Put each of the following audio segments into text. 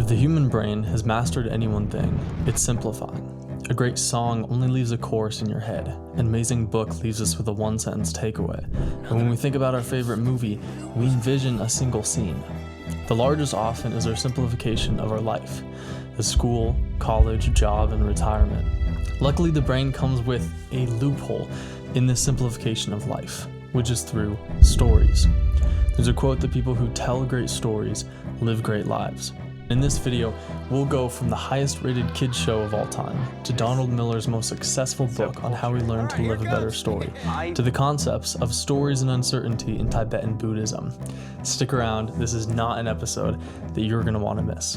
If the human brain has mastered any one thing, it's simplifying. A great song only leaves a chorus in your head. An amazing book leaves us with a one-sentence takeaway. And when we think about our favorite movie, we envision a single scene. The largest often is our simplification of our life, the school, college, job, and retirement. Luckily, the brain comes with a loophole in this simplification of life, which is through stories. There's a quote that people who tell great stories live great lives. In this video, we'll go from the highest rated kids show of all time to Donald Miller's most successful book on how we learn to live a better story, to the concepts of stories and uncertainty in Tibetan Buddhism. Stick around, this is not an episode that you're going to want to miss.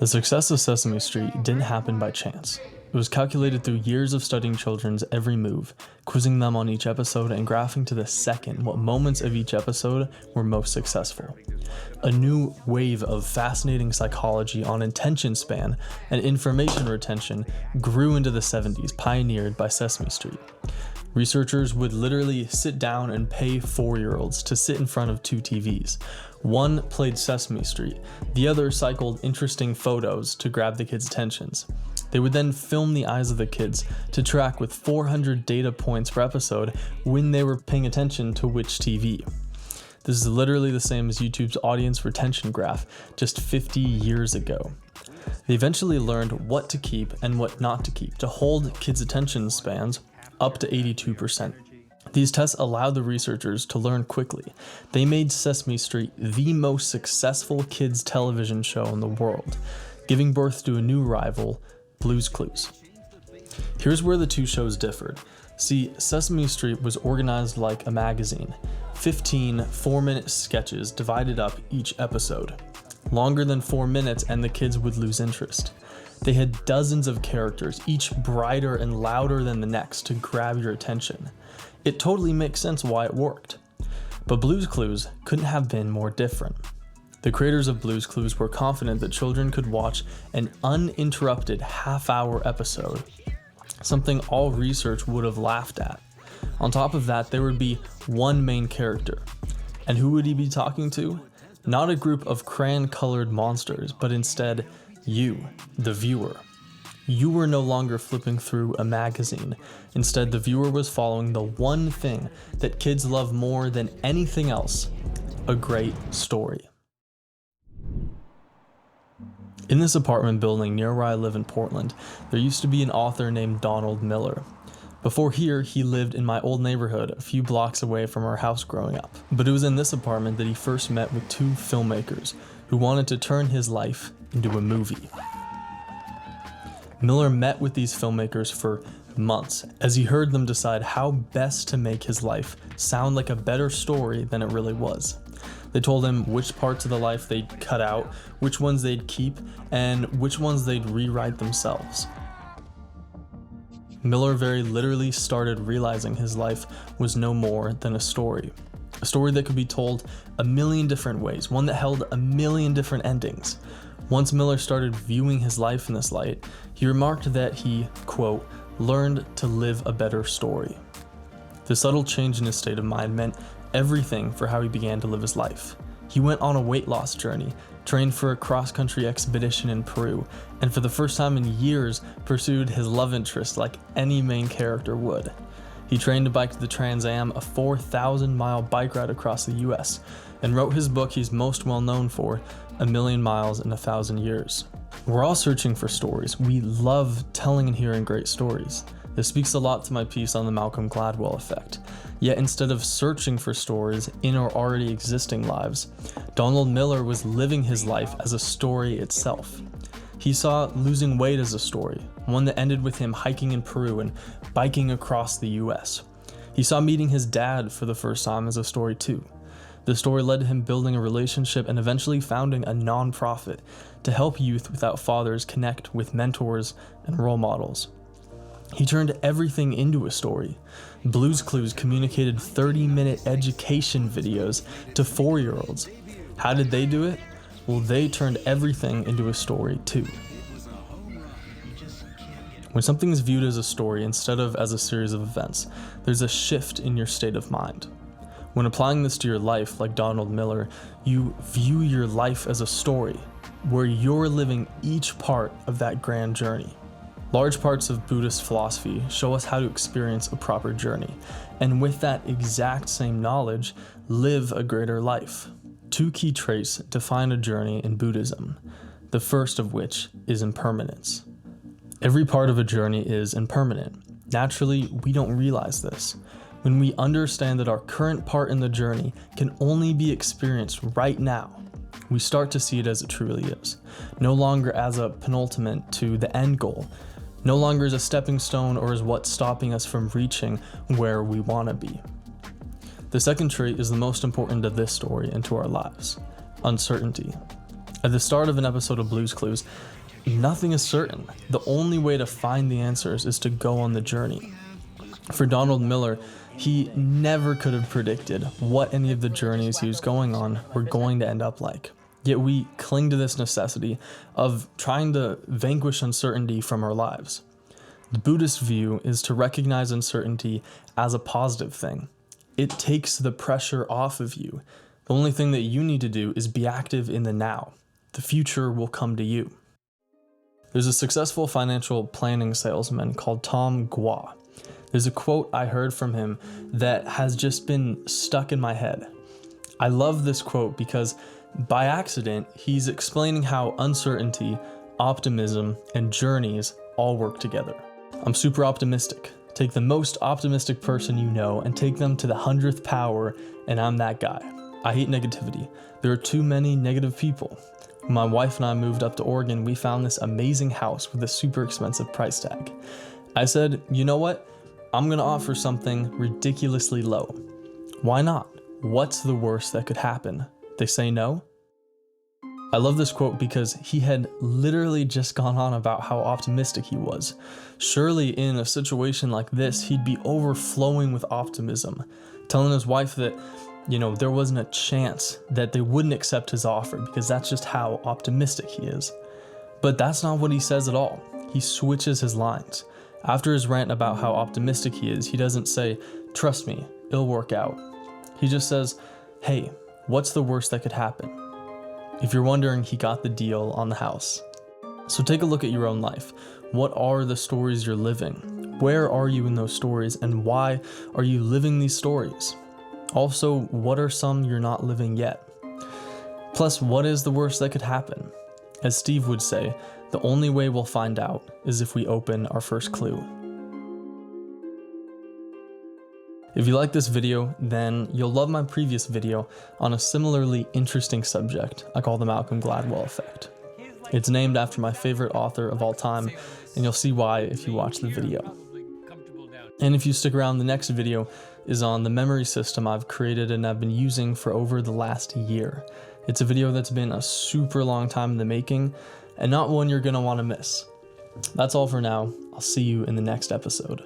The success of Sesame Street didn't happen by chance. It was calculated through years of studying children's every move, quizzing them on each episode and graphing to the second what moments of each episode were most successful. A new wave of fascinating psychology on attention span and information retention grew into the 70s, pioneered by Sesame Street. Researchers would literally sit down and pay 4-year-olds to sit in front of two TVs. One played Sesame Street, the other cycled interesting photos to grab the kids' attentions. They would then film the eyes of the kids to track with 400 data points per episode when they were paying attention to which TV. This is literally the same as YouTube's audience retention graph just 50 years ago. They eventually learned what to keep and what not to keep to hold kids' attention spans up to 82%. These tests allowed the researchers to learn quickly. They made Sesame Street the most successful kids' television show in the world, giving birth to a new rival, Blue's Clues. Here's where the two shows differed. See, Sesame Street was organized like a magazine, 15 4-minute sketches divided up each episode. Longer than 4 minutes and the kids would lose interest. They had dozens of characters, each brighter and louder than the next to grab your attention. It totally makes sense why it worked. But Blue's Clues couldn't have been more different. The creators of Blue's Clues were confident that children could watch an uninterrupted half-hour episode, something all research would have laughed at. On top of that, there would be one main character. And who would he be talking to? Not a group of crayon-colored monsters, but instead you, the viewer. You were no longer flipping through a magazine. Instead, the viewer was following the one thing that kids love more than anything else, a great story. In this apartment building near where I live in Portland, there used to be an author named Donald Miller. Before here, he lived in my old neighborhood a few blocks away from our house growing up. But it was in this apartment that he first met with two filmmakers who wanted to turn his life into a movie. Miller met with these filmmakers for months as he heard them decide how best to make his life sound like a better story than it really was. They told him which parts of the life they'd cut out, which ones they'd keep, and which ones they'd rewrite themselves. Miller very literally started realizing his life was no more than a story that could be told a million different ways, one that held a million different endings. Once Miller started viewing his life in this light, he remarked that he, quote, learned to live a better story. The subtle change in his state of mind meant everything for how he began to live his life. He went on a weight loss journey, trained for a cross-country expedition in Peru, and for the first time in years pursued his love interest like any main character would. He trained to bike the Trans Am, a 4,000-mile bike ride across the US, and wrote his book he's most well known for, 1,000,000 Miles in 1,000 Years. We're all searching for stories. We love telling and hearing great stories. This speaks a lot to my piece on the Malcolm Gladwell effect. Yet instead of searching for stories in our already existing lives, Donald Miller was living his life as a story itself. He saw losing weight as a story, one that ended with him hiking in Peru and biking across the US. He saw meeting his dad for the first time as a story too. The story led to him building a relationship and eventually founding a nonprofit to help youth without fathers connect with mentors and role models. He turned everything into a story. Blue's Clues communicated 30-minute education videos to 4-year-olds. How did they do it? Well, they turned everything into a story too. When something is viewed as a story instead of as a series of events, there's a shift in your state of mind. When applying this to your life, like Donald Miller, you view your life as a story where you're living each part of that grand journey. Large parts of Buddhist philosophy show us how to experience a proper journey, and with that exact same knowledge, live a greater life. 2 key traits define a journey in Buddhism, the first of which is impermanence. Every part of a journey is impermanent. Naturally, we don't realize this. When we understand that our current part in the journey can only be experienced right now, we start to see it as it truly is, no longer as a penultimate to the end goal, no longer as a stepping stone or as what's stopping us from reaching where we want to be. The second trait is the most important to this story and to our lives: uncertainty. At the start of an episode of Blue's Clues, nothing is certain. The only way to find the answers is to go on the journey. For Donald Miller, he never could have predicted what any of the journeys he was going on were going to end up like. Yet we cling to this necessity of trying to vanquish uncertainty from our lives. The Buddhist view is to recognize uncertainty as a positive thing. It takes the pressure off of you. The only thing that you need to do is be active in the now. The future will come to you. There's a successful financial planning salesman called Tom Gua. There's a quote I heard from him that has just been stuck in my head. I love this quote because by accident, he's explaining how uncertainty, optimism, and journeys all work together. I'm super optimistic. Take the most optimistic person you know and take them to the 100th power, and I'm that guy. I hate negativity. There are too many negative people. When my wife and I moved up to Oregon, we found this amazing house with a super expensive price tag. I said, you know what? I'm gonna offer something ridiculously low. Why not? What's the worst that could happen? They say no? I love this quote because he had literally just gone on about how optimistic he was. Surely in a situation like this, he'd be overflowing with optimism, telling his wife that, there wasn't a chance that they wouldn't accept his offer because that's just how optimistic he is. But that's not what he says at all. He switches his lines. After his rant about how optimistic he is, he doesn't say, trust me, it'll work out. He just says, hey, what's the worst that could happen? If you're wondering, he got the deal on the house. So take a look at your own life. What are the stories you're living? Where are you in those stories, and why are you living these stories? Also, what are some you're not living yet? Plus, what is the worst that could happen? As Steve would say, the only way we'll find out is if we open our first clue. If you like this video, then you'll love my previous video on a similarly interesting subject I call the Malcolm Gladwell effect. It's named after my favorite author of all time, and you'll see why if you watch the video. And if you stick around, the next video is on the memory system I've created and I've been using for over the last year. It's a video that's been a super long time in the making, and not one you're gonna want to miss. That's all for now. I'll see you in the next episode.